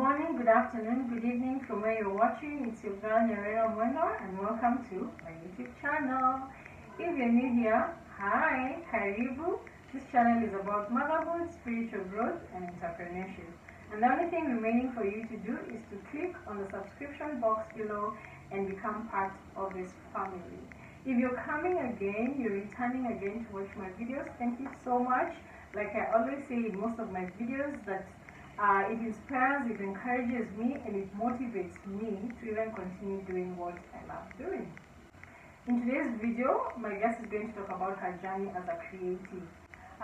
morning, good afternoon, good evening from where you're watching. It's your girl Nyarera Mwenda and welcome to my YouTube channel. If you're new here, hi, karibu. This channel is about motherhood, spiritual growth and entrepreneurship. And the only thing remaining for you to do is to click on the subscription box below and become part of this family. If you're coming again, you're returning again to watch my videos, thank you so much. Like I always say in most of my videos that it inspires, it encourages me, and it motivates me to even continue doing what I love doing. In today's video, my guest is going to talk about her journey as a creative.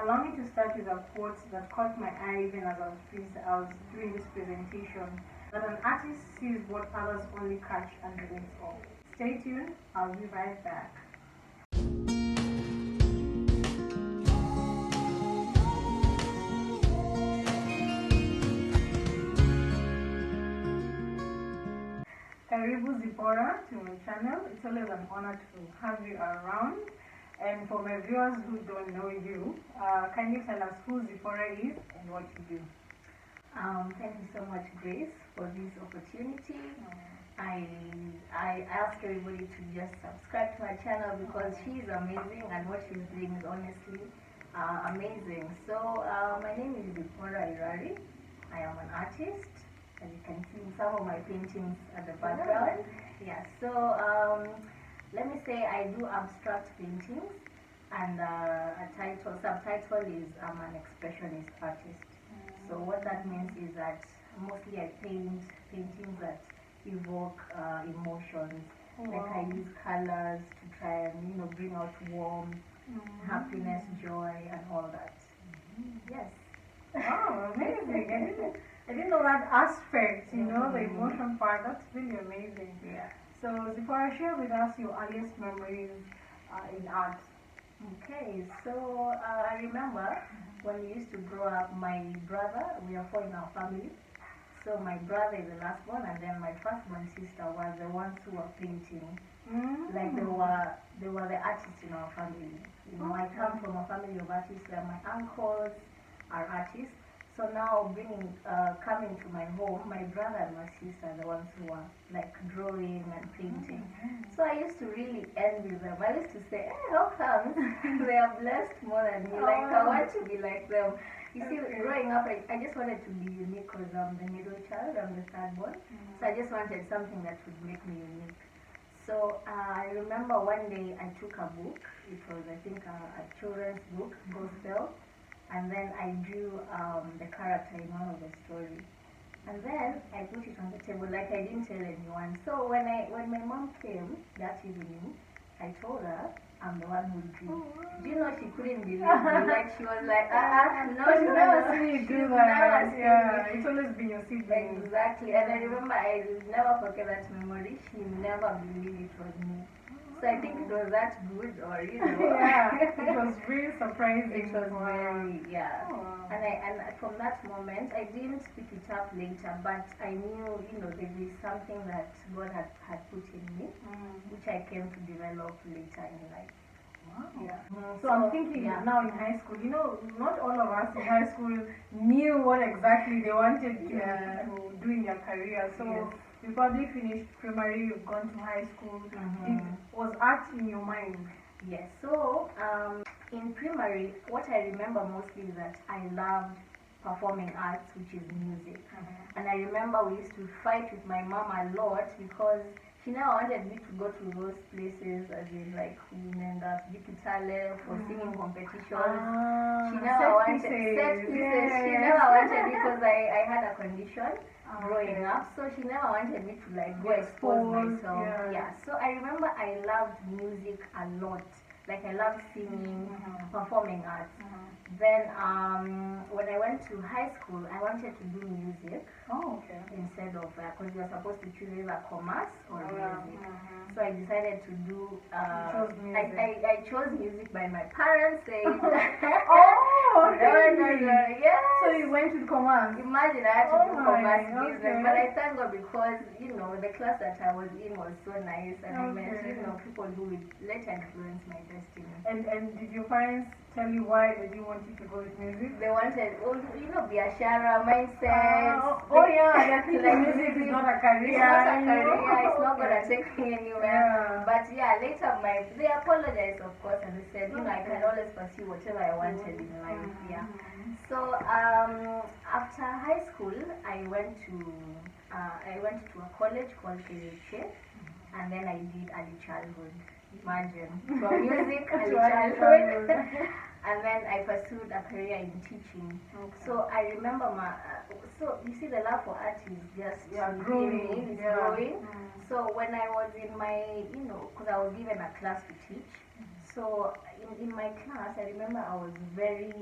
Allow me to start with a quote that caught my eye even as I was doing this presentation, that an artist sees what others only catch and deletes all. Stay tuned, I'll be right back. Karibu Zipporah to my channel. It's always an honor to have you around. And for my viewers who don't know you, can you tell us who Zipporah is and what you do? Thank you so much, Grace, for this opportunity. I ask everybody to just subscribe to my channel because she's amazing and what she's doing is honestly amazing. So my name is Zipporah Irari. I am an artist. As you can see some of my paintings at the background. Yeah, so let me say I do abstract paintings, and subtitle is I'm an expressionist artist. So what that means is that mostly I paint paintings that evoke emotions. Like I use colors to try and bring out warmth, happiness, joy, and all that. Yes. Wow, amazing. I didn't know that aspect, the emotion part. That's really amazing. Yeah. So, Zipporah, share with us your earliest memories in art. Okay, so I remember when we used to grow up, my brother, we are four in our family. So my brother is the last one, and then my firstborn sister was the ones who were painting. Like they were the artists in our family. I come from a family of artists where my uncles are artists. So now coming to my home, my brother and my sister are the ones who are like drawing and painting. So I used to really envy them. I used to say, how come they are blessed more than me? Like I want to be like them. You see, growing up, I just wanted to be unique because I'm the middle child, I'm the third born. So I just wanted something that would make me unique. So I remember one day I took a book. It was, I think, a children's book, Gospel. And then I drew the character in one of the stories. And then I put it on the table like I didn't tell anyone. So when my mom came that evening, I told her I'm the one who drew. Do you know she couldn't believe me? Like she was like, no, she never seen you do that. Yeah, it's always been your sibling. Exactly. And I remember I will never forget that memory. She never believed it was me. So I think it was that good, or yeah, it was really surprising. It was very, yeah. And from that moment, I didn't pick it up later, but I knew, there is something that God had put in me, which I came to develop later in life. Wow. Yeah. So I'm thinking now in high school, not all of us in high school knew what exactly they wanted to do in their career. So you probably finished primary, you've gone to high school. Was art in your mind? Yes. So in primary, what I remember mostly is that I loved performing arts, which is music. And I remember we used to fight with my mom a lot because she never wanted me to go to those places, as in like women that Zipporah for singing competitions. She never wanted set pieces. She never wanted because I had a condition growing up, so she never wanted me to like go expose myself. Yeah. So I remember I loved music a lot. Like I loved singing, performing arts. Then when I went to high school, I wanted to do music. Instead of, because we were supposed to choose either commerce or music. So I decided to do, I chose music by my parents saying, yeah. So you went to commerce? Imagine I had to do commerce business, but I thank God because, the class that I was in was so nice and I met, people who would later influence my destiny. And did your parents tell you why they didn't want you to go with music? They wanted, biashara mindset. Yeah, I think music is not a career. It's not a career. It's not Okay. gonna take me anywhere. Yeah. But yeah, later they apologized, of course, and they said, I can always pursue whatever I wanted in life. Yeah. So after high school, I went to a college called KHA, and then I did early childhood. Imagine, from music early childhood, and then I pursued a career in teaching. Okay. So I remember so you see, the love for art is just growing. Growing. So when I was in my, because I was given a class to teach. So in my class, I remember I was very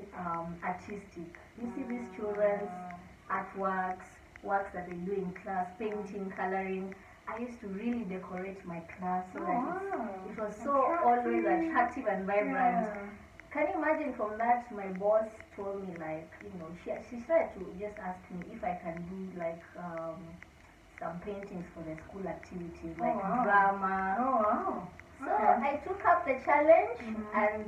artistic. You see these children's artworks, works that they do in class, painting, coloring. I used to really decorate my class so that it was so always attractive and vibrant. Yeah. Can you imagine? From that, my boss told me, like, she started to just ask me if I can do like some paintings for the school activities, like drama. Oh wow. So I took up the challenge, and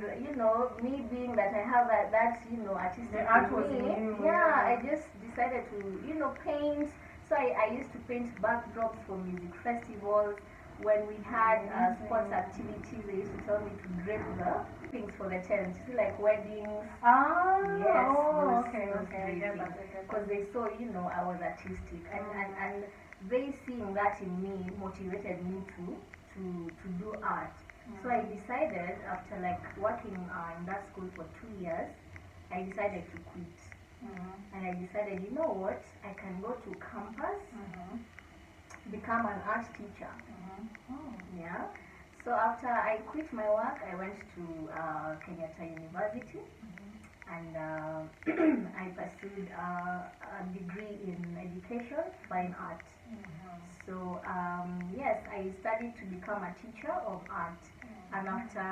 me being that I have that artistic in me, I just decided to paint. So I used to paint backdrops for music festivals. When we had sports activities, they used to tell me to drape the things for the tent, like weddings. Yes, because they saw I was artistic, and they seeing that in me motivated me to do art. So I decided, after like working in that school for 2 years, I decided to quit. And I decided, you know what, I can go to campus, become an art teacher. Yeah. So after I quit my work, I went to Kenyatta University, and I pursued a degree in education, fine art. So yes, I studied to become a teacher of art, and after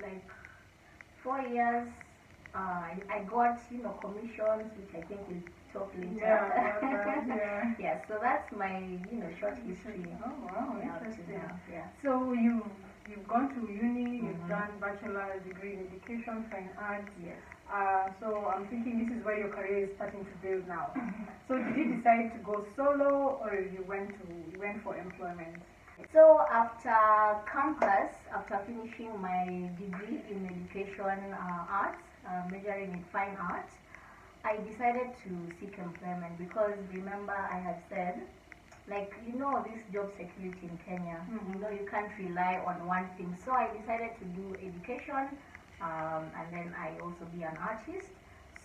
like 4 years, I got commissions, which I think we'll talk later. Yeah, so that's my short history. Oh wow, interesting. Yeah. So you've gone to uni, you've done bachelor's degree in education, fine arts. Yes. So I'm thinking this is where your career is starting to build now. So did you decide to go solo, or you went for employment? So after campus, after finishing my degree in education arts, majoring in fine arts, I decided to seek employment, because remember I had said, like, this job security in Kenya, you can't rely on one thing. So I decided to do education, and then I also be an artist.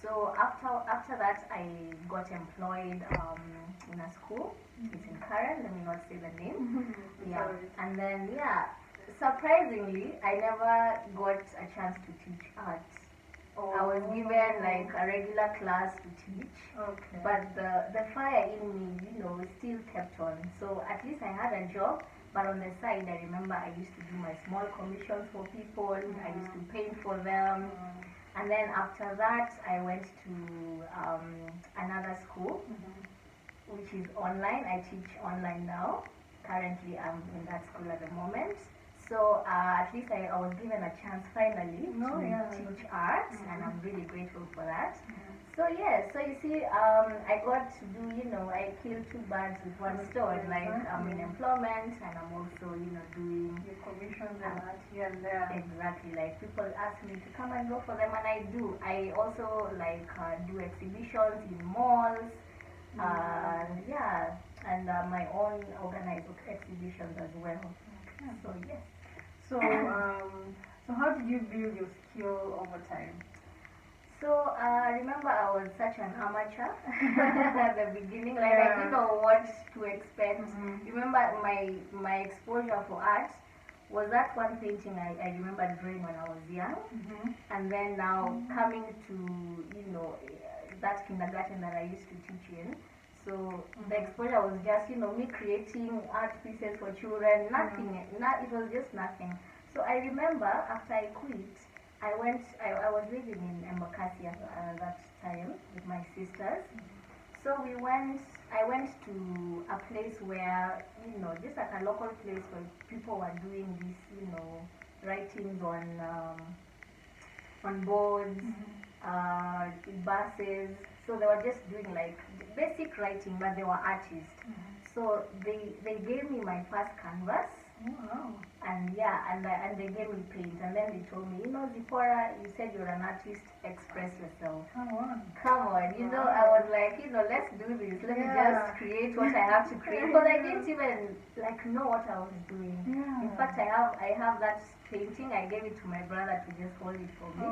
So after that, I got employed in a school. It's in Karen, let me not say the name. Yeah, and then surprisingly, I never got a chance to teach art. I was given like a regular class to teach, but the fire in me, still kept on. So at least I had a job, but on the side, I remember I used to do my small commissions for people. I used to paint for them. And then after that, I went to another school, which is online. I teach online now. Currently, I'm in that school at the moment. So at least I was given a chance finally to teach art, and I'm really grateful for that. So so you see, I got to do, I killed two birds with one stone. Like, I'm in employment, and I'm also, doing your commissions and art here and there. Exactly. Like, people ask me to come and go for them, and I do. I also like do exhibitions in malls, and my own organized exhibitions as well. So yes. So how did you build your skill over time? So remember, I was such an amateur at the beginning. Like, I didn't know what to expect. Remember, my exposure for art was that one painting I remember drawing when I was young, and then now coming to that kindergarten that I used to teach in. So the exposure was just me creating art pieces for children. Nothing. It was just nothing. So I remember after I quit, I was living in Embakasi at that time with my sisters. So I went to a place where, just like a local place where people were doing this, writings on on boards, in buses. So they were just doing like basic writing, but they were artists. So they gave me my first canvas. Oh, wow. And yeah, and they gave me paint, and then they told me, Zipporah, you said you're an artist, express yourself. Come on. Come on, I was like, let's do this. Let me just create what I have to create, because I didn't even like know what I was doing. In fact, I have that painting. I gave it to my brother to just hold it for me,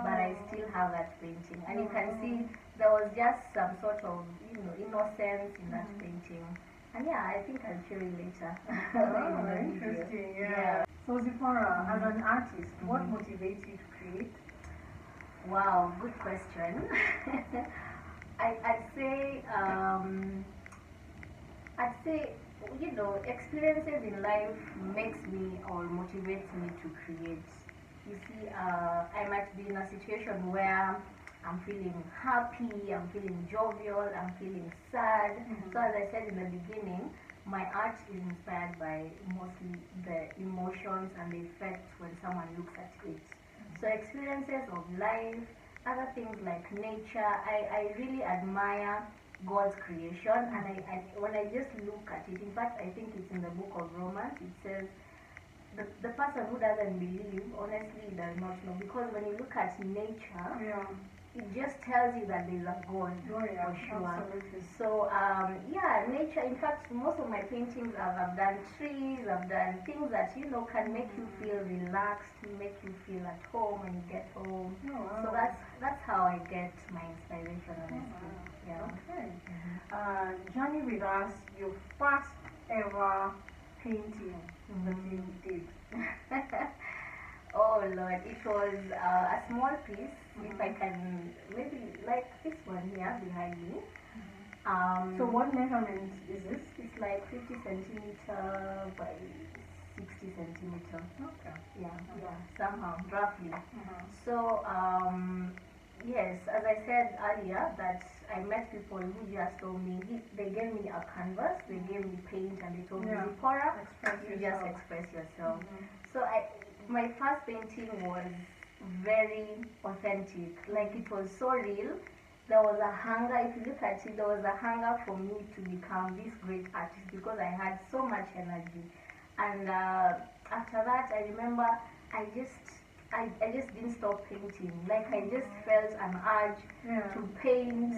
but I still have that painting, and you can see there was just some sort of innocence in that painting. And yeah, I think I'll show you later. Interesting, yeah. So Zipporah, as an artist, what motivates you to create? Wow, good question. I'd say, experiences in life makes me or motivates me to create. You see, I might be in a situation where I'm feeling happy, I'm feeling jovial, I'm feeling sad. So as I said in the beginning, my art is inspired by mostly the emotions and the effect when someone looks at it. So experiences of life, other things like nature, I really admire God's creation, and I when I just look at it, in fact I think it's in the book of Romans, it says the person who doesn't believe honestly does not know, because when you look at nature, it just tells you that there's a God, for sure. Absolutely. So yeah, nature. In fact, most of my paintings, I've done trees, I've done things that can make you feel relaxed, make you feel at home when you get home. So that's how I get my inspiration, honestly. Yeah. Okay. Journey with us your first ever painting that you did. Oh Lord, it was a small piece. If I can, maybe like this one here behind me. So what measurement is this? It's like 50 centimeter by 60 centimeter. Okay. Yeah, somehow, roughly. So, yes, as I said earlier, that I met people who just told me, they gave me a canvas, they gave me paint, and they told me, Zipporah, you just express yourself. So my first painting was very authentic, like it was so real. There was a hunger, if you look at it, there was a hunger for me to become this great artist, because I had so much energy. And after that, I remember I just didn't stop painting. Like I just felt an urge to paint.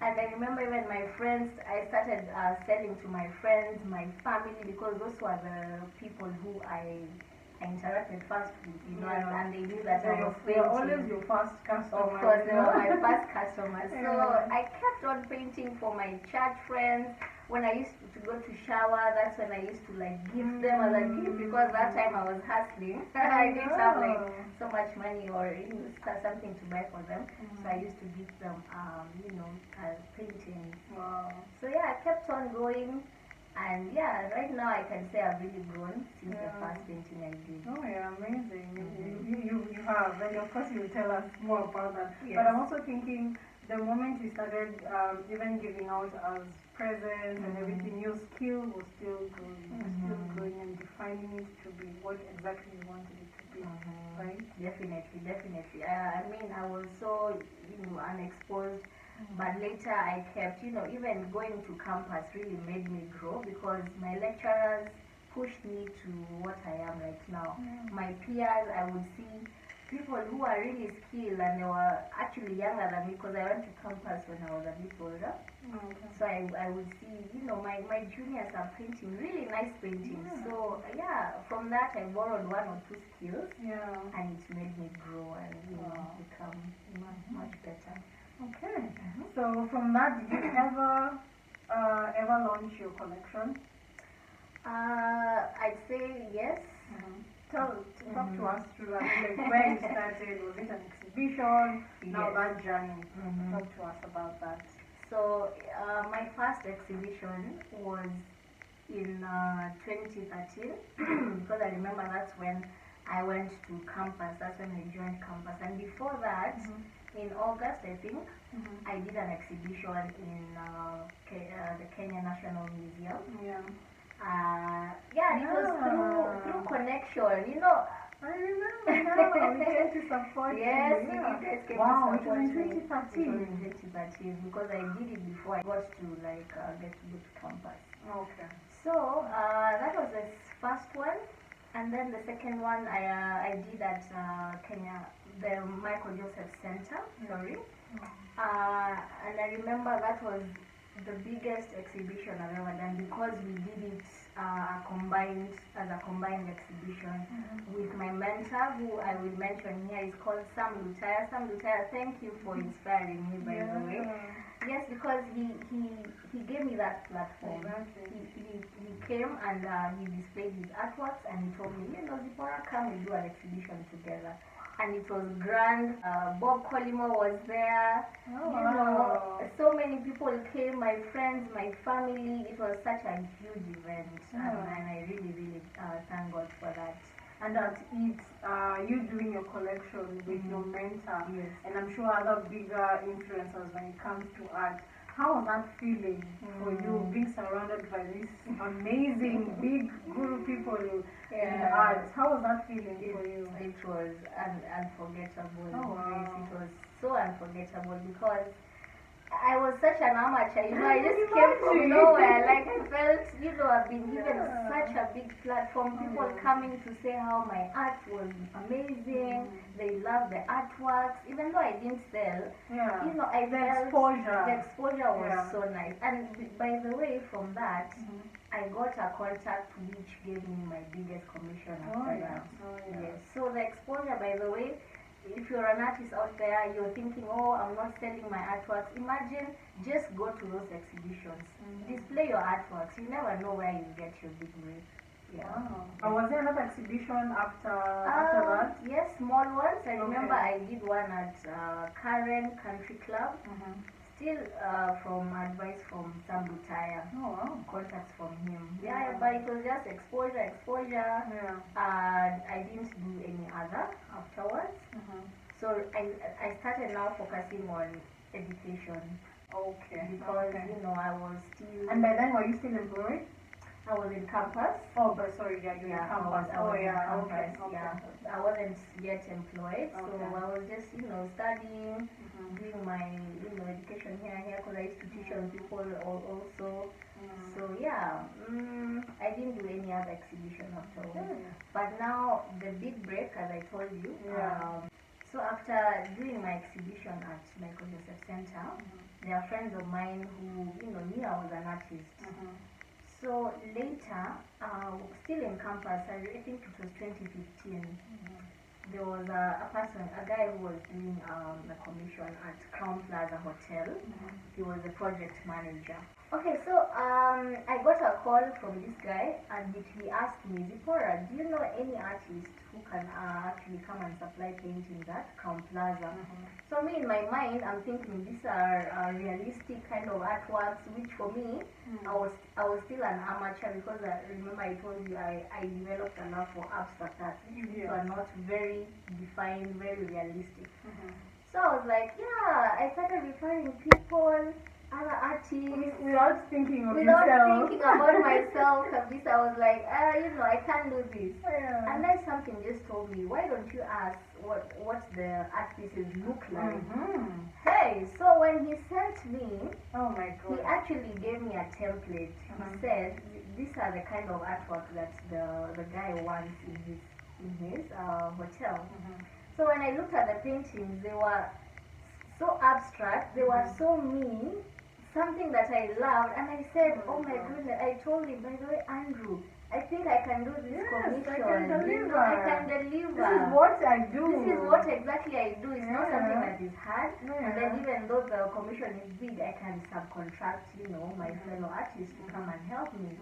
And I remember even my friends, I started selling to my friends, my family, because those were the people who I interacted first with, and they knew that I was painting. They were always your first customers. Of course, they were my first customers. So I kept on painting for my church friends. When I used to go to shower, that's when I used to like give them as a gift, because that time I was hustling. I didn't have like so much money or something to buy for them. So I used to give them, paintings. Wow. So yeah, I kept on going. And yeah, right now I can say I've really grown since the first painting I did. Oh yeah, amazing. You have, and of course you will tell us more about that. But I'm also thinking, the moment you started even giving out as presents and everything, your skill was still growing, and defining it to be what exactly you wanted it to be, right? Definitely. I mean, I was so unexposed. But later I kept, even going to campus really made me grow, because my lecturers pushed me to what I am right now. My peers, I would see people who are really skilled, and they were actually younger than me, because I went to campus when I was a bit older. So I would see, my juniors are painting really nice paintings. So yeah, from that I borrowed one or two skills, and it made me grow and become much better. Okay. So from that, did you ever launch your collection? I'd say yes. Talk to us through that. Like where you started, was it an exhibition? Now that journey. Talk to us about that. So my first exhibition was in 2013, because I remember that's when I went to campus. That's when I joined campus. And before that, in August, I think, I did an exhibition in the Kenya National Museum. It was through connection. I remember now. We came to support Yes, you. you guys came Wow, to it was support in me. 2013. It was in 2013 because I did it before I got to like get to go to campus. Okay. So that was the first one, and then the second one I did at Kenya, the Michael Joseph Center. Sorry, and I remember that was the biggest exhibition I've ever done because we did it combined as a combined exhibition with my mentor, who I will mention here, is called Sam Lutaya. Sam Lutaya, thank you for inspiring me, by the way. Yes, because he gave me that platform. He came and he displayed his artworks, and he told me, Zipporah, come and do an exhibition together. And it was grand. Bob Collymore was there. Wow. So many people came, my friends, my family. It was such a huge event, and I really, really thank God for that. And that it's you doing your collection with your mentor, Yes. and I'm sure other bigger influencers when it comes to art. How was that feeling for you, being surrounded by this amazing big guru people in art? How was that feeling for you? It was unforgettable. Oh, wow. Yes, it was so unforgettable because I was such an amateur, I just came from nowhere. Like I felt, I've been given such a big platform. People coming to say how my art was amazing. They loved the artworks, even though I didn't sell. I felt the exposure was so nice. And by the way, from that, I got a contact which gave me my biggest commission after that. Yes. So the exposure, by the way, if you're an artist out there, you're thinking, oh, I'm not selling my artworks. Imagine, just go to those exhibitions. Display your artworks. You never know where you get your big break. Wow. Was there another exhibition after that? Yes, small ones. I remember I did one at Karen Country Club. Still from advice from Sam Lutaya. Contacts from him. But it was just exposure. I didn't do any other afterwards. So I started now focusing on education. Because I was still. And by then, were you still employed? I was in campus. Oh, but sorry, you're in campus. I was in campus. I wasn't yet employed, so I was just, studying, doing my, education here, because I used to teach other people also. So I didn't do any other exhibition afterwards. But now the big break, as I told you. So after doing my exhibition at Michael Joseph Center, there are friends of mine who, knew I was an artist. So later, still in campus, I think it was 2015, there was a guy who was doing a commission at Crown Plaza Hotel. He was a project manager. Okay, so I got a call from this guy, and he asked me, Zipporah, do you know any artist who can actually come and supply paintings at Crown Plaza? So me, in my mind, I'm thinking these are realistic kind of artworks, which for me, I was still an amateur, because remember I told you I developed a love for abstract art, which are not very defined, very realistic. So I was like, I started referring people, other artists, without thinking about myself. I was like, I can't do this. And then something just told me, why don't you ask what the art pieces look like? Hey, so when he sent me, he actually gave me a template. He said, these are the kind of artwork that the guy wants in his hotel. So when I looked at the paintings, they were so abstract, they were so mean, something that I loved, and I said, oh my goodness, I told him, by the way, Andrew, I think I can do this commission. I can deliver. I can deliver. This is what I do. This is what exactly I do. It's not something that is hard. And then even though the commission is big, I can subcontract, my fellow artists to come and help me.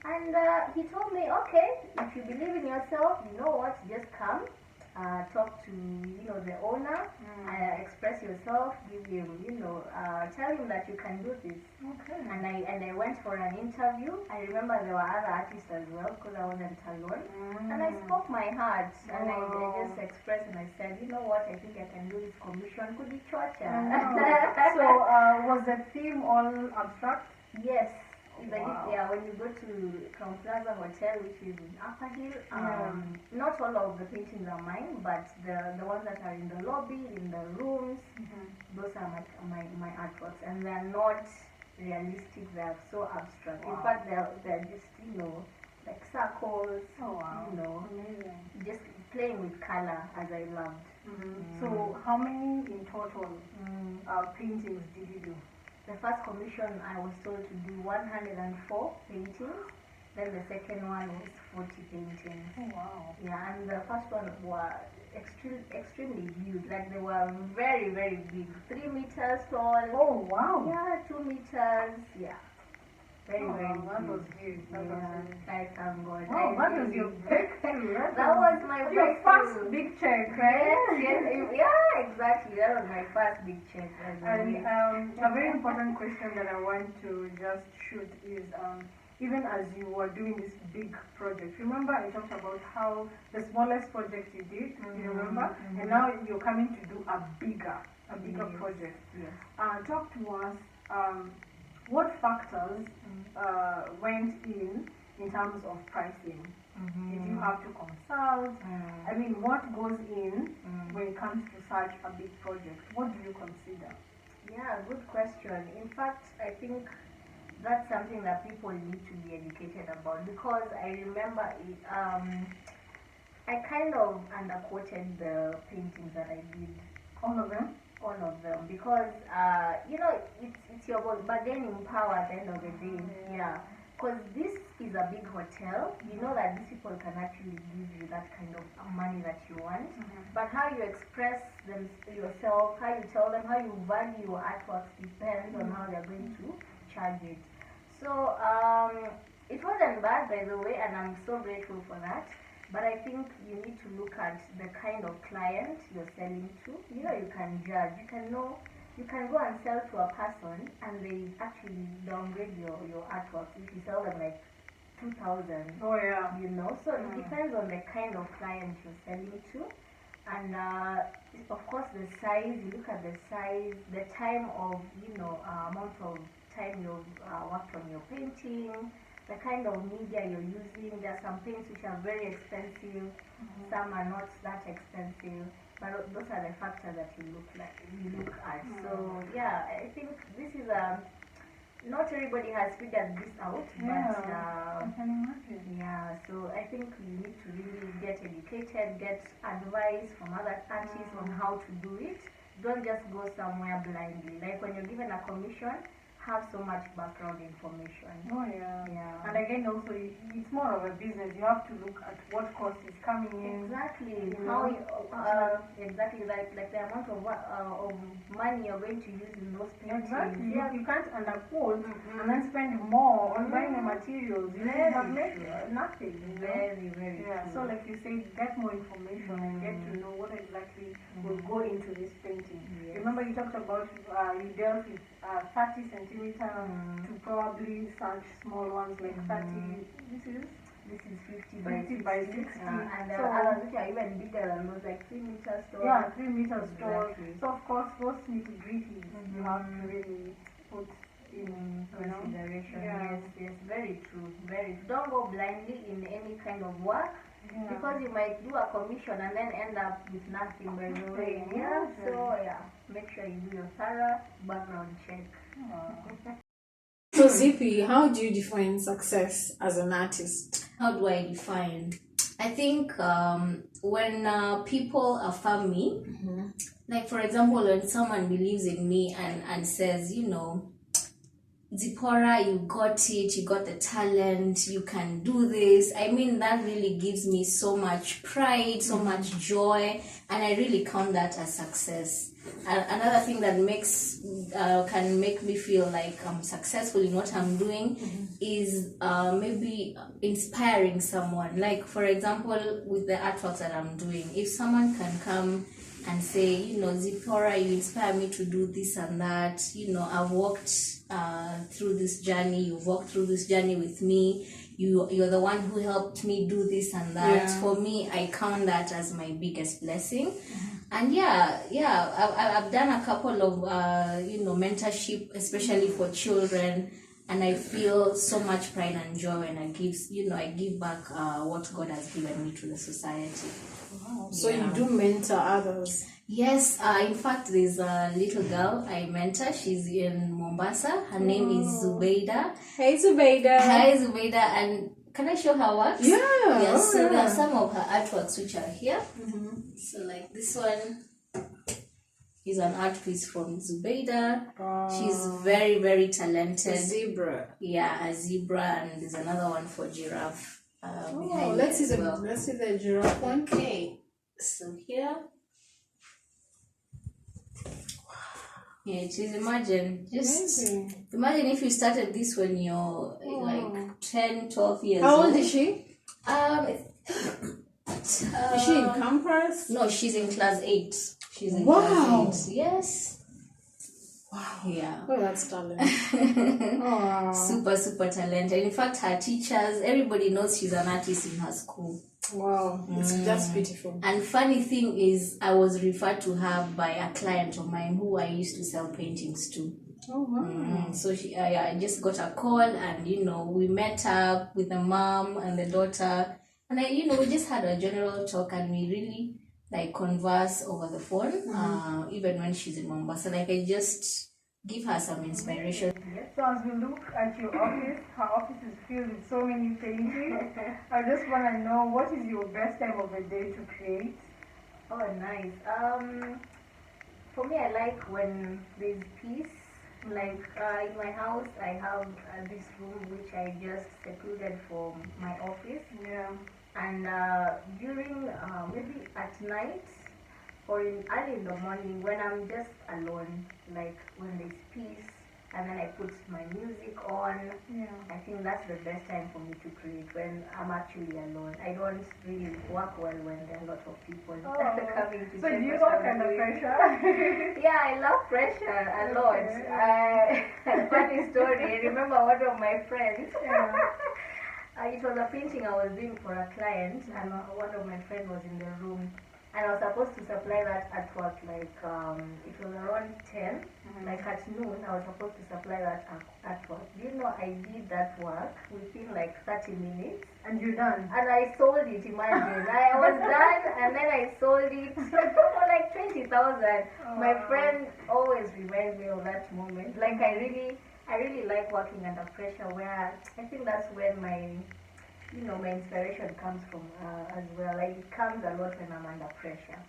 And he told me, okay, if you believe in yourself, you know what, just come. Talk to the owner, express yourself, give him tell him that you can do this. And I went for an interview. I remember there were other artists as well, because I wasn't alone. And I spoke my heart, and I just expressed, and I said, you know what, I think I can do this commission. So was the theme all abstract? Yes. Yeah, when you go to Crown Plaza Hotel, which is in Upper Hill, not all of the paintings are mine, but the ones that are in the lobby, in the rooms, those are my artworks, and they're not realistic. They're so abstract. In fact, they're just like circles. Amazing. Just playing with color as I loved. So how many in total paintings did you do? The first commission I was told to do 104 paintings. Then the second one was 40 paintings. Oh wow. Yeah, and the first one was extremely huge. Like they were very, very big. 3 meters tall. Oh wow. Yeah, 2 meters. Yeah. Very, very huge. That was huge. I thank God. Oh, that was your breakthrough. That was my your first big check, right? Yeah, exactly. That was my first big check. And a very important question that I want to just shoot is even as you were doing this big project, remember I talked about how the smallest project you did, you remember? And now you're coming to do a bigger project. Yes. Talk to us, what factors went in terms of pricing? Did you have to consult? I mean, what goes in when it comes to such a big project? What do you consider? Yeah, good question. In fact, I think that's something that people need to be educated about, because I remember it, I kind of underquoted the paintings that I did. All of them? All of them, because it's your bargaining power at the end of the day. Yeah, because this is a big hotel. You know that these people can actually give you that kind of money that you want, but how you express yourself, how you tell them, how you value your artworks depends on how they're going to charge it. So it wasn't bad, by the way, and I'm so grateful for that. But I think you need to look at the kind of client you're selling to. You can judge. You can go and sell to a person and they actually downgrade your artwork if you sell them like 2,000. Oh yeah. So it depends on the kind of client you're selling to. And of course the size, you look at the size, the time of, amount of time you've worked on your painting, the kind of media you're using. There are some paints which are very expensive, some are not that expensive, but those are the factors that you look at. So yeah, I think this is not everybody has figured this out, but I can imagine. Yeah, so I think you need to really get educated, get advice from other artists on how to do it. Don't just go somewhere blindly. Like when you're given a commission, have so much background information. Oh yeah. And again, also it's more of a business. You have to look at what cost is coming in. Exactly. How exactly like the amount of money you're going to use in those paintings. Exactly. Yeah. You can't underquote and then spend more on buying the materials. You make nothing. Very, very true. So like you say, get more information and get to know what exactly will go into this painting. Remember you talked about you dealt with 30 centimeters to probably such small ones like 30. This is 50 by 60. And others which are even bigger than those, like 3 meters tall. Yeah, 3 meters tall. So of course those nitty-gritties you have to really put in consideration. Yes, very true. Don't go blindly in any kind of work. Because you might do a commission and then end up with nothing, by the way. So make sure you do your thorough background check. So Zippy, how do you define success as an artist? How do I define? I think when people affirm me, like for example, when someone believes in me and says, Zipporah, you got it, you got the talent, you can do this. I mean, that really gives me so much pride, so much joy, and I really count that as success. Another thing that can make me feel like I'm successful in what I'm doing is maybe inspiring someone. Like for example, with the artworks that I'm doing, if someone can come and say, Zipporah, you inspire me to do this and that. I've walked through this journey. You've walked through this journey with me. You're the one who helped me do this and that. For me, I count that as my biggest blessing. And I've done a couple of mentorship, especially for children. and I feel so much pride and joy when I give back what God has given me to the society. Wow. So you do mentor others? Yes, in fact, there's a little girl I mentor. She's in Mombasa. Her name is Zubeida. Hey, Zubeida. Hi, Zubeida. And can I show her works? Yeah. Yes, so there are yeah. some of her artworks which are here. So like this one is an art piece from Zubeida. She's very, very talented. A zebra. Yeah, a zebra, and there's another one for giraffe. Oh, let's see the giraffe one. Okay, so here. Yeah, it is. Imagine if you started this when you're like 10, 12 years How old. old is she? Is she in campus? No, she's in class 8. She's in Wow. class 8. Yes. Wow. Yeah. Oh, that's talent. Oh. Super, super talented. In fact, her teachers, everybody knows she's an artist in her school. Wow, it's just beautiful. And funny thing is, I was referred to her by a client of mine who I used to sell paintings to. Oh, wow. So I just got a call, and we met up with the mom and the daughter, and we just had a general talk, and we really like converse over the phone. Even when she's in Mombasa, like I just give her some inspiration. So as we look at your office, her office is filled with so many paintings. I just want to know, what is your best time of the day to create? Oh, nice. For me, I like when there's peace. Like in my house, I have this room which I just secluded for my office. Yeah. And during maybe at night or early in the morning when I'm just alone, like when there's peace, and then I put my music on. Yeah. I think that's the best time for me to create, when I'm actually alone. I don't really work well when there are a lot of people coming to So check do you what work I'm under doing. pressure? Yeah, I love pressure a lot. Funny story. I remember one of my friends. Yeah. It was a painting I was doing for a client, and one of my friends was in the room, and I was supposed to supply that artwork like it was around 10, like at noon. I was supposed to supply that artwork. Do you know I did that work within like 30 minutes? And you're done? And I sold it, imagine. I was done, and then I sold it for like 20,000. My friend always reminds me of that moment. Like I really like working under pressure, where I think that's when my inspiration comes from as well. Like it comes a lot when I'm under pressure.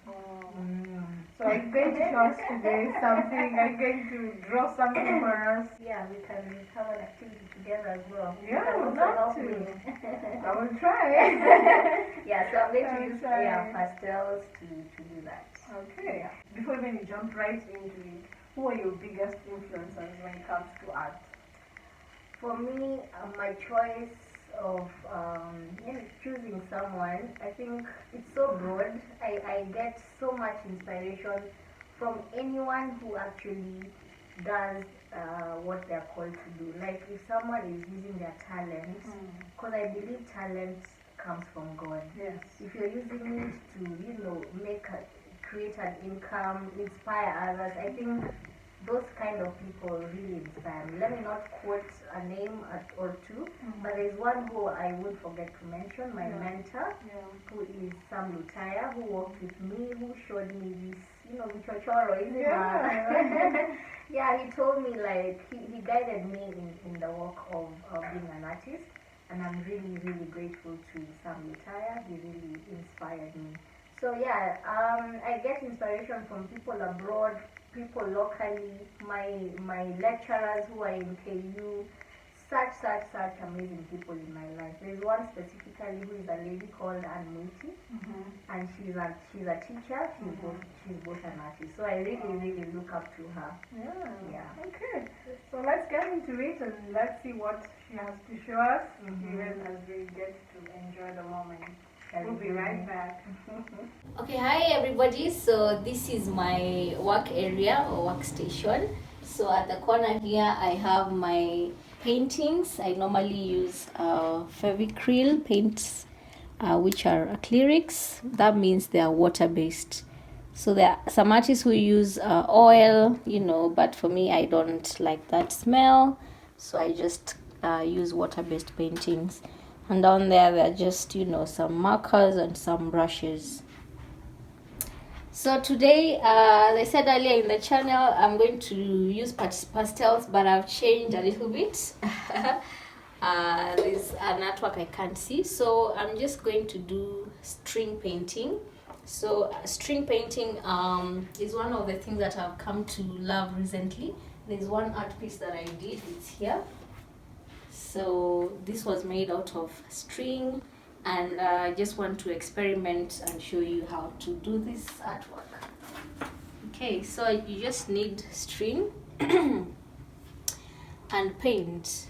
So are you going to show us today something? Are you going to draw something for us? Yeah, we can have an activity together as well. Yeah, I would also love help to. me. I will try. Yeah, so I'm going to I will use try. pastels to do that. Okay. Before even you jump right into it, who are your biggest influencers when it comes to art? For me, my choice of choosing someone, I think it's so broad. I get so much inspiration from anyone who actually does what they're called to do. Like if someone is using their talent, because I believe talent comes from God. Yes. If you're using it to create an income, inspire others, I think those kind of people really inspire me. Let me not quote a name or two, but there's one who I won't forget to mention, my mentor, who is Sam Lutaya, who worked with me, who showed me this, vichochoro, isn't it? Yeah, he told me, like, he guided me in the work of being an artist, and I'm really, really grateful to Sam Lutaya. He really inspired me. So yeah, I get inspiration from people abroad, people locally, my lecturers who are in KU, such amazing people in my life. There's one specifically who is a lady called Anne Muti, and she's a teacher. She's both an artist. So I really look up to her. Yeah. Okay. So let's get into it and let's see what she has to show us, even as we get to enjoy the moment. We'll be right back. Okay, hi everybody. So this is my work area or workstation. So at the corner here I have my paintings. I normally use Fevicryl paints, which are acrylics. That means they are water-based. So there are some artists who use oil, but for me I don't like that smell. so I just use water-based paintings. And down there are just, you know, some markers and some brushes. So today, as I said earlier in the channel, I'm going to use pastels, but I've changed a little bit. There's an artwork I can't see, so I'm just going to do string painting. So string painting is one of the things that I've come to love recently. There's one art piece that I did, it's here. So this was made out of string, and I just want to experiment and show you how to do this artwork. Okay, so you just need string and paint.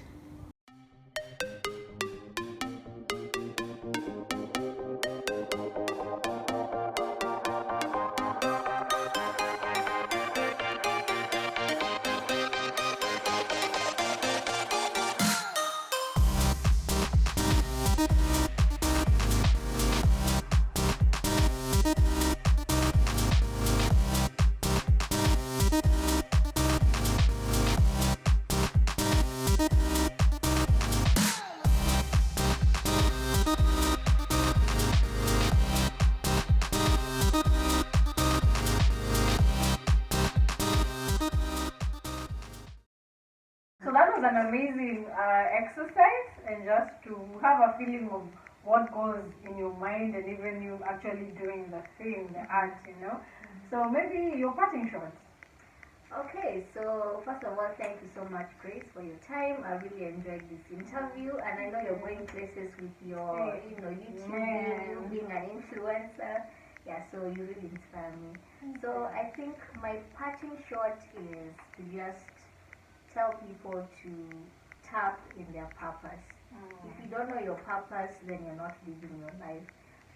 So that was an amazing exercise, and just to have a feeling of what goes in your mind, and even you actually doing the thing, the art, you know. So maybe your parting shot. Okay, so first of all, thank you so much, Grace, for your time. I really enjoyed this interview, and I know you're going places with your, you know, YouTube, you being an influencer. Yeah, so you really inspire me. So I think my parting shot is to just tell people to tap in their purpose. If you don't know your purpose, then you're not living your life.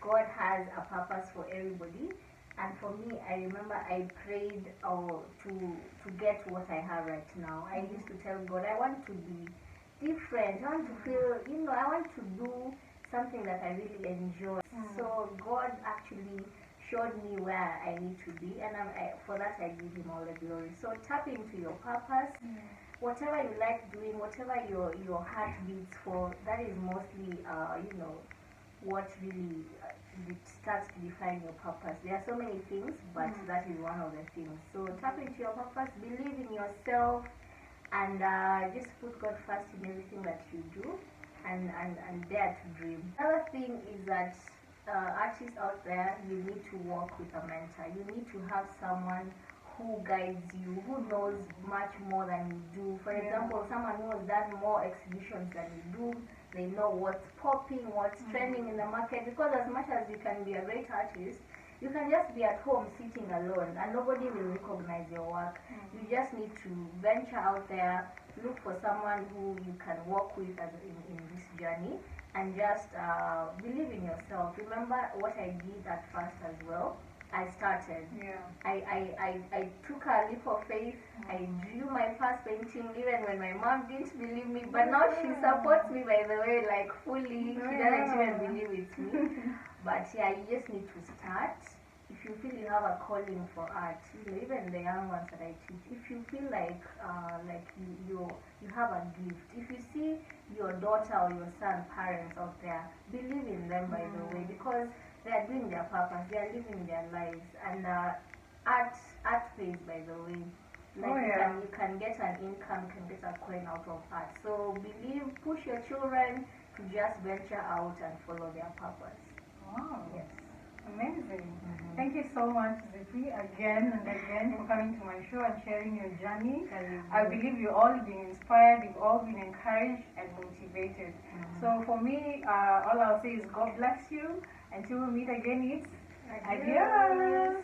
God has a purpose for everybody, and for me, I remember I prayed to get what I have right now. I used to tell God, I want to be different. I want to feel, you know, I want to do something that I really enjoy. So God actually showed me where I need to be, and for that I give Him all the glory. So tap into your purpose. Whatever you like doing, whatever your heart beats for, that is mostly, you know, what really it starts to define your purpose. There are so many things, but that is one of the things. So tap into your purpose, believe in yourself, and just put God first in everything that you do, and dare to dream. Another thing is that artists out there, you need to work with a mentor. You need to have someone who guides you, who knows much more than you do. For example, someone who has done more exhibitions than you do. They know what's popping, what's trending in the market. Because as much as you can be a great artist, you can just be at home sitting alone and nobody will recognize your work. You just need to venture out there, look for someone who you can work with in this journey, and just believe in yourself. Remember what I did at first as well. I started. I took a leap of faith. I drew my first painting even when my mom didn't believe me, but now she supports me, by the way, like fully. She doesn't even believe it's me. But yeah, you just need to start. If you feel you have a calling for art, you know, even the young ones that I teach, if you feel like you have a gift, if you see your daughter or your son parents out there, believe in them, by the way, because they are doing their purpose, they are living their lives, and art pays, by the way. Like you can get an income, you can get a coin out of art. So believe, push your children to just venture out and follow their purpose. Wow. Yes. Amazing. Thank you so much, Zippy, again and again for coming to my show and sharing your journey. I believe you've all been inspired, you've all been encouraged and motivated. So for me, all I'll say is God bless you. Until we meet again, it's adios.